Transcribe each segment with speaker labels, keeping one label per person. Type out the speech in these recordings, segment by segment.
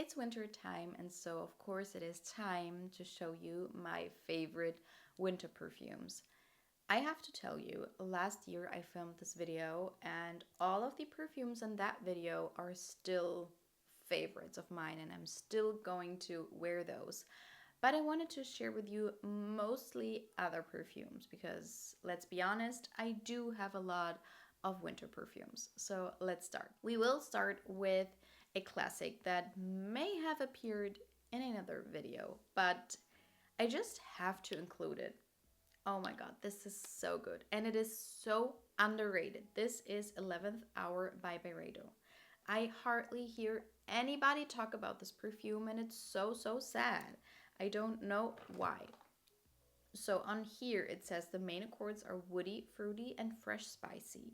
Speaker 1: It's winter time, and so of course it is time to show you my favorite winter perfumes. I have to tell you, last year I filmed this video, and all of the perfumes in that video are still favorites of mine, and I'm still going to wear those. But I wanted to share with you mostly other perfumes because, let's be honest, I do have a lot of winter perfumes. So let's start. We will start with a classic that may have appeared in another video, but I just have to include it. Oh my god, this is so good. And it is so underrated. This is 11th Hour by Byredo. I hardly hear anybody talk about this perfume, and it's so sad. I don't know why. So on here it says the main accords are woody, fruity, and fresh spicy,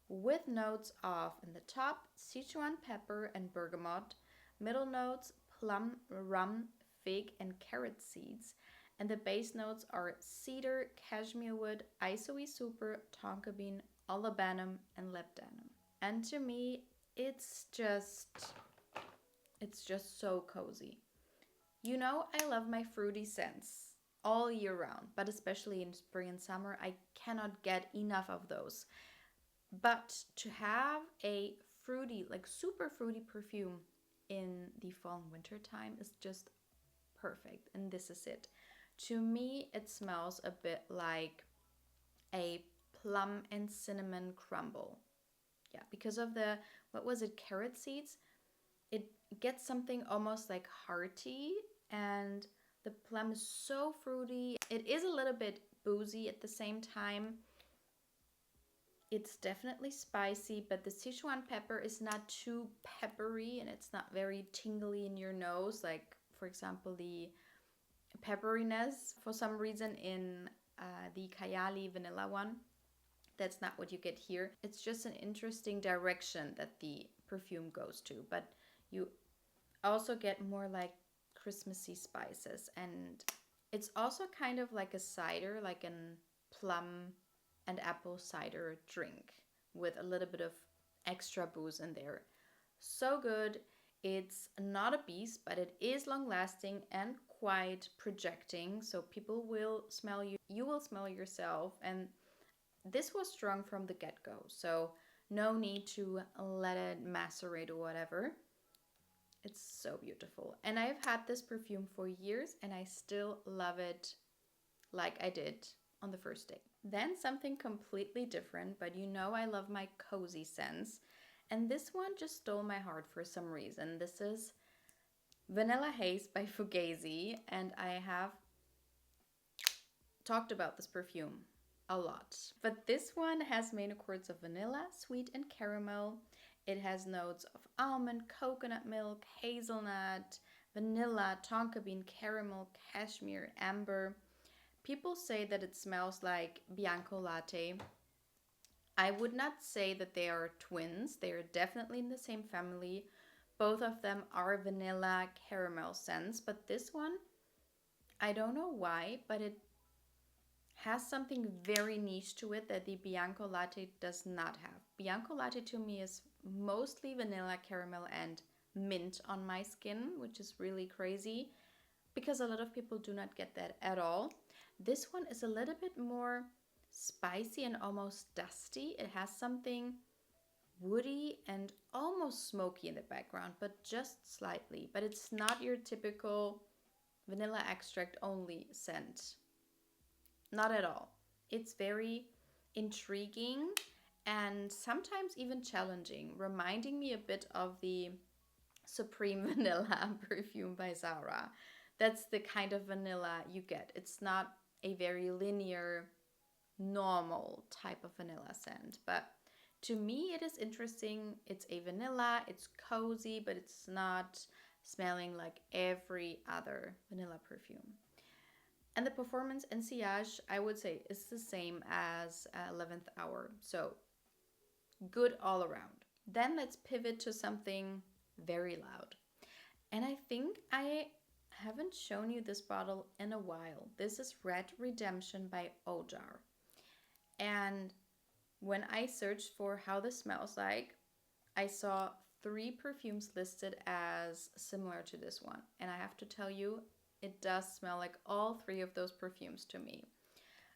Speaker 1: with notes of, in the top, Sichuan pepper and bergamot, middle notes, plum, rum, fig, and carrot seeds, and the base notes are cedar, cashmere wood, isoe super, tonka bean, olibanum, and labdanum. And to me, it's just so cozy. You know, I love my fruity scents all year round, but especially in spring and summer, I cannot get enough of those. But to have a fruity, like super fruity perfume in the fall and winter time is just perfect. And this is it. To me, it smells a bit like a plum and cinnamon crumble. Yeah, because of the, what was it, carrot seeds? It gets something almost like hearty, and the plum is so fruity. It is a little bit boozy at the same time. It's definitely spicy, but the Sichuan pepper is not too peppery, and it's not very tingly in your nose, like, for example, the pepperiness for some reason in the Kayali vanilla one. That's not what you get here. It's just an interesting direction that the perfume goes to, but you also get more like Christmassy spices, and it's also kind of like a cider, like an plum and apple cider drink with a little bit of extra booze in there. So good. It's not a beast, but it is long lasting and quite projecting, so people will smell you, you will smell yourself, and this was strong from the get-go, so no need to let it macerate or whatever. It's so beautiful. And I've had this perfume for years, and I still love it like I did on the first day. Then something completely different, but you know I love my cozy scents. And this one just stole my heart for some reason. This is Vanilla Haze by Fugazzi, and I have talked about this perfume a lot. But this one has main accords of vanilla, sweet, and caramel. It has notes of almond, coconut milk, hazelnut, vanilla, tonka bean, caramel, cashmere, amber. People say that it smells like Bianco Latte. I would not say that they are twins. They are definitely in the same family. Both of them are vanilla caramel scents, but this one, I don't know why, but it has something very niche to it that the Bianco Latte does not have. Bianco Latte to me is mostly vanilla, caramel, and mint on my skin, which is really crazy because a lot of people do not get that at all. This one is a little bit more spicy and almost dusty. It has something woody and almost smoky in the background, but just slightly. But it's not your typical vanilla extract only scent. Not at all. It's very intriguing and sometimes even challenging, reminding me a bit of the Supreme Vanilla perfume by Zara. That's the kind of vanilla you get. It's not a very linear, normal type of vanilla scent, but to me it is interesting. It's a vanilla, it's cozy, but it's not smelling like every other vanilla perfume. And the performance and sillage, I would say, is the same as 11th Hour. So good all around. Then let's pivot to something very loud. And I think I haven't shown you this bottle in a while. This is Red Redemption by Ojar. And when I searched for how this smells like, I saw 3 perfumes listed as similar to this one. And I have to tell you, it does smell like all 3 of those perfumes to me.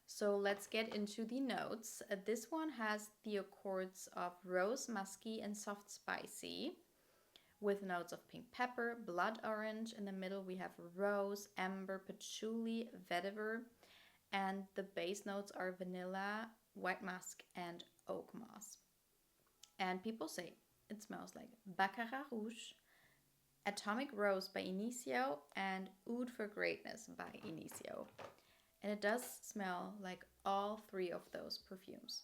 Speaker 1: So let's get into the notes. This one has the accords of rose, musky, and soft spicy, with notes of pink pepper, blood orange. In the middle we have rose, amber, patchouli, vetiver, and the base notes are vanilla, white musk, and oak moss. And people say it smells like Baccarat Rouge, Atomic Rose by Initio, and Oud for Greatness by Initio. And it does smell like all 3 of those perfumes.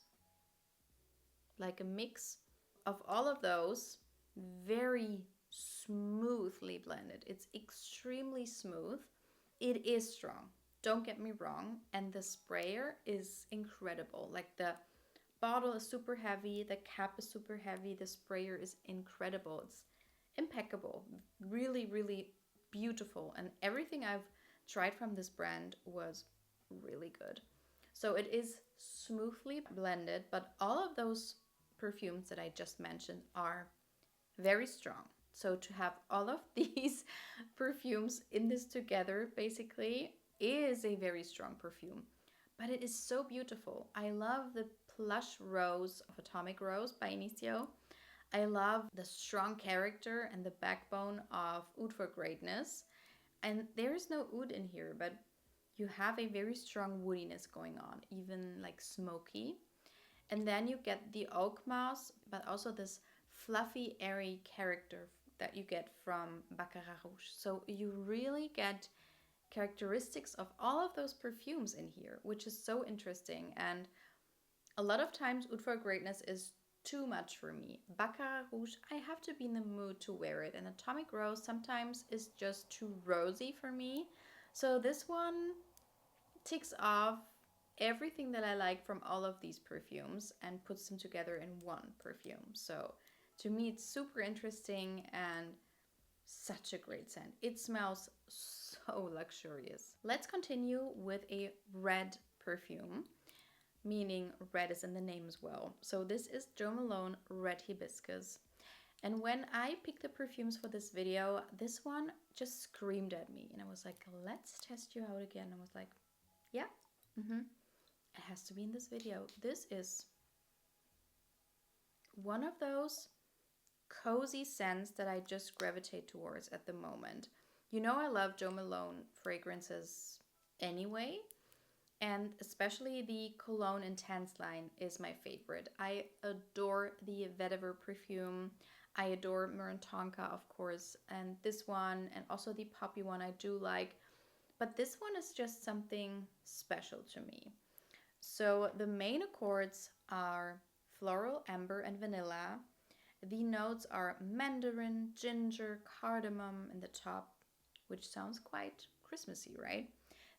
Speaker 1: Like a mix of all of those, very smoothly blended. It's extremely smooth. It is strong, don't get me wrong. And the sprayer is incredible. Like the bottle is super heavy, the cap is super heavy, the sprayer is incredible. It's impeccable, really, really beautiful. And everything I've tried from this brand was really good. So it is smoothly blended, but all of those perfumes that I just mentioned are very strong. So to have all of these perfumes in this together basically is a very strong perfume. But it is so beautiful. I love the plush rose of Atomic Rose by Initio. I love the strong character and the backbone of Oud for Greatness. And there is no oud in here, but you have a very strong woodiness going on, even like smoky. And then you get the oak moss, but also this fluffy, airy character that you get from Baccarat Rouge. So you really get characteristics of all of those perfumes in here, which is so interesting. And a lot of times Oud for Greatness is too much for me. Baccarat Rouge, I have to be in the mood to wear it. And Atomic Rose sometimes is just too rosy for me. So this one ticks off everything that I like from all of these perfumes and puts them together in one perfume. So to me, it's super interesting and such a great scent. It smells so luxurious. Let's continue with a red perfume, meaning red is in the name as well. So this is Jo Malone Red Hibiscus. And when I picked the perfumes for this video, this one just screamed at me. And I was like, let's test you out again. I was like, yeah, it has to be in this video. This is one of those cozy scents that I just gravitate towards at the moment. You know, I love Jo Malone fragrances anyway, and especially the Cologne Intense line is my favorite. I adore the vetiver perfume. I adore Mourin Tonka, of course, and this one, and also the poppy one I do like. But this one is just something special to me. So the main accords are floral, amber, and vanilla. The notes are mandarin, ginger, cardamom in the top, which sounds quite Christmassy, right?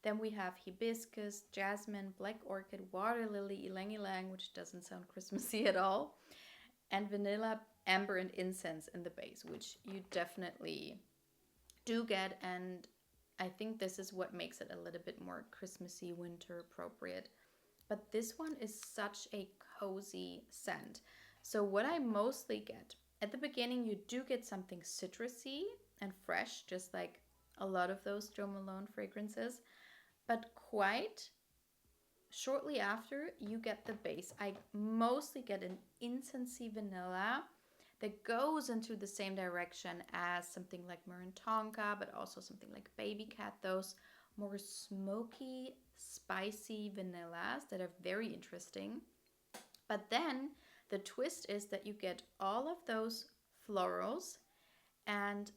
Speaker 1: Then we have hibiscus, jasmine, black orchid, water lily, ylang ylang, which doesn't sound Christmassy at all, and vanilla, amber, and incense in the base, which you definitely do get. And I think this is what makes it a little bit more Christmassy, winter appropriate. But this one is such a cozy scent. So what I mostly get, at the beginning you do get something citrusy and fresh, just like a lot of those Jo Malone fragrances. But quite shortly after, you get the base. I mostly get an incensey vanilla that goes into the same direction as something like Mourin Tonka, but also something like Baby Cat, those more smoky, spicy vanillas that are very interesting. But then the twist is that you get all of those florals, and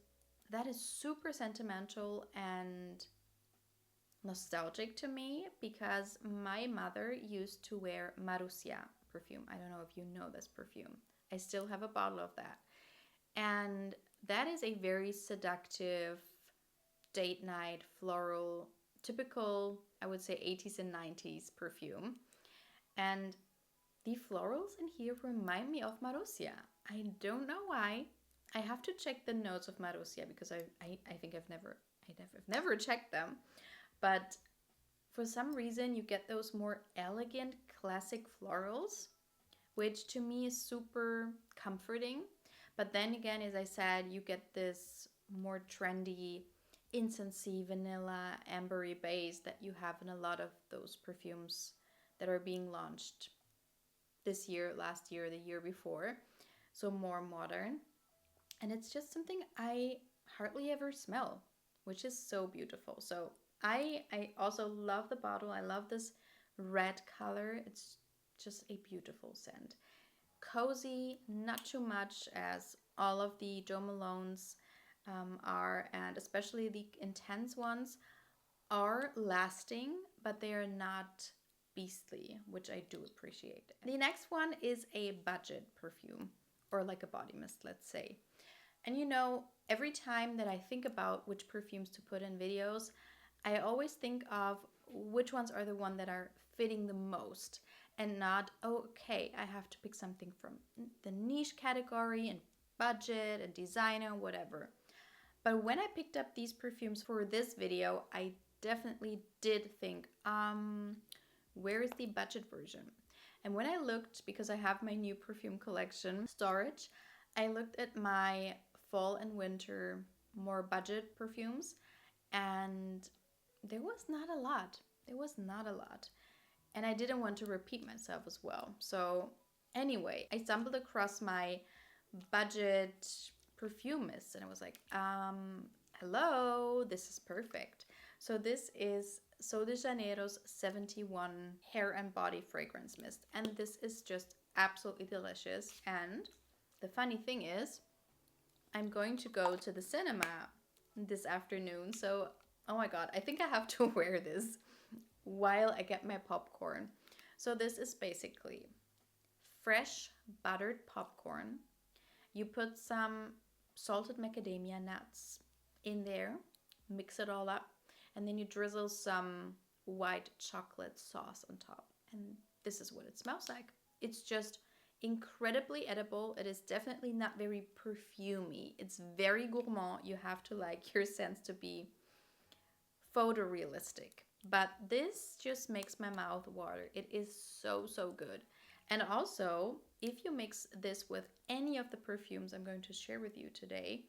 Speaker 1: that is super sentimental and nostalgic to me because my mother used to wear Marussia perfume. I don't know if you know this perfume. I still have a bottle of that. And that is a very seductive date night floral, typical, I would say 80s and 90s perfume. And the florals in here remind me of Marussia. I don't know why. I have to check the notes of Marussia because I think I've never checked them. But for some reason you get those more elegant classic florals, which to me is super comforting. But then again, as I said, you get this more trendy, incensey, vanilla, ambery base that you have in a lot of those perfumes that are being launched this year, last year, the year before. So more modern. And it's just something I hardly ever smell, which is so beautiful. So I also love the bottle. I love this red color. It's just a beautiful scent. Cozy, not too much as all of the Jo Malones are, and especially the intense ones are lasting, but they are not beastly, which I do appreciate. The next one is a budget perfume, or like a body mist, let's say. And you know, every time that I think about which perfumes to put in videos, I always think of which ones are the one that are fitting the most, and not, oh, okay, I have to pick something from the niche category and budget and designer, whatever. But when I picked up these perfumes for this video, I definitely did think, where is the budget version? And when I looked, because I have my new perfume collection storage, I looked at my fall and winter more budget perfumes, and there was not a lot. There was not a lot. And I didn't want to repeat myself as well. So anyway, I stumbled across my budget perfumist, and I was like, hello, this is perfect. So this is So de Janeiro's 71 hair and body fragrance mist, and this is just absolutely delicious. And the funny thing is, I'm going to go to the cinema this afternoon, so oh my god, I think I have to wear this while I get my popcorn. So this is basically fresh buttered popcorn. You put some salted macadamia nuts in there, mix it all up, and then you drizzle some white chocolate sauce on top. And this is what it smells like. It's just incredibly edible. It is definitely not very perfumey. It's very gourmand. You have to like your scents to be photorealistic. But this just makes my mouth water. It is so, so good. And also, if you mix this with any of the perfumes I'm going to share with you today,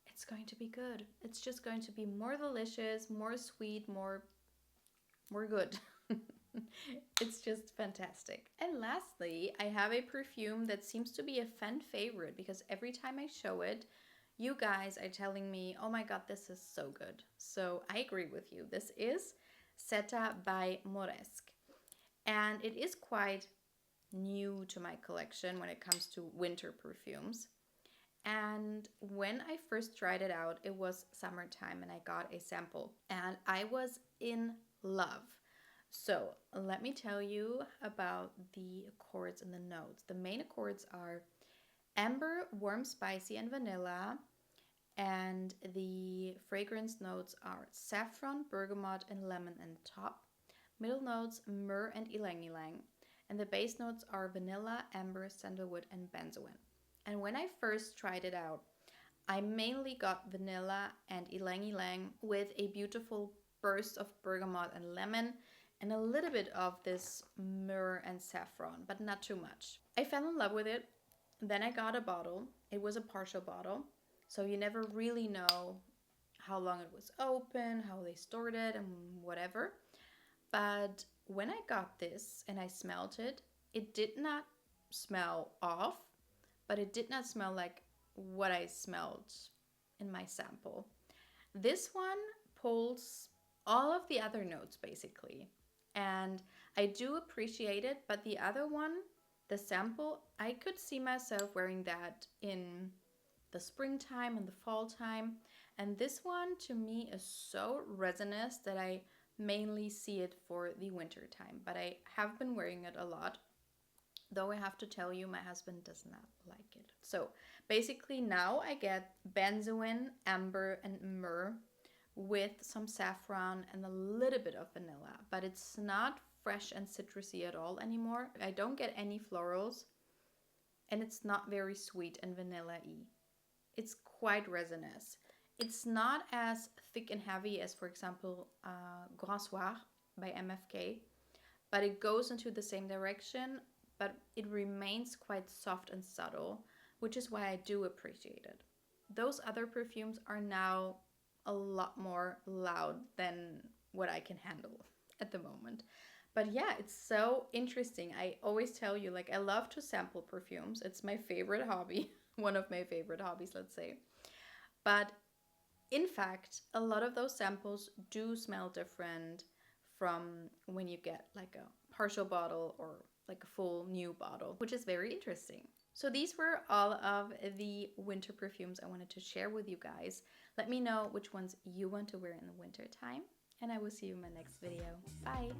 Speaker 1: it's going to be good. It's just going to be more delicious, more sweet, more good. It's just fantastic. And lastly, I have a perfume that seems to be a fan favorite because every time I show it, you guys are telling me, oh my god, this is so good. So I agree with you. This is Seta by Moresque. And it is quite new to my collection when it comes to winter perfumes. And when I first tried it out, it was summertime and I got a sample. And I was in love. So let me tell you about the accords and the notes. The main accords are amber, warm, spicy, and vanilla. And the fragrance notes are saffron, bergamot, and lemon and top. Middle notes, myrrh and ylang ylang. And the base notes are vanilla, amber, sandalwood, and benzoin. And when I first tried it out, I mainly got vanilla and ylang ylang with a beautiful burst of bergamot and lemon and a little bit of this myrrh and saffron, but not too much. I fell in love with it. Then I got a bottle. It was a partial bottle, so you never really know how long it was open, how they stored it, and whatever. But when I got this and I smelled it, it did not smell off, but it did not smell like what I smelled in my sample. This one pulls all of the other notes basically, and I do appreciate it, but the other one, the sample, I could see myself wearing that in the springtime and the fall time, and this one to me is so resinous that I mainly see it for the winter time, but I have been wearing it a lot. Though I have to tell you, my husband does not like it. So basically now I get benzoin, amber, and myrrh with some saffron and a little bit of vanilla. But it's not fresh and citrusy at all anymore. I don't get any florals. And it's not very sweet and vanilla-y. It's quite resinous. It's not as thick and heavy as, for example, Grand Soir by MFK. But it goes into the same direction, but it remains quite soft and subtle. which is why I do appreciate it. Those other perfumes are now a lot more loud than what I can handle at the moment. But yeah, it's so interesting. I always tell you, like, I love to sample perfumes. It's my favorite hobby, one of my favorite hobbies, let's say. But in fact, a lot of those samples do smell different from when you get like a partial bottle or like a full new bottle, which is very interesting. So these were all of the winter perfumes I wanted to share with you guys. Let me know which ones you want to wear in the winter time, and I will see you in my next video. Bye!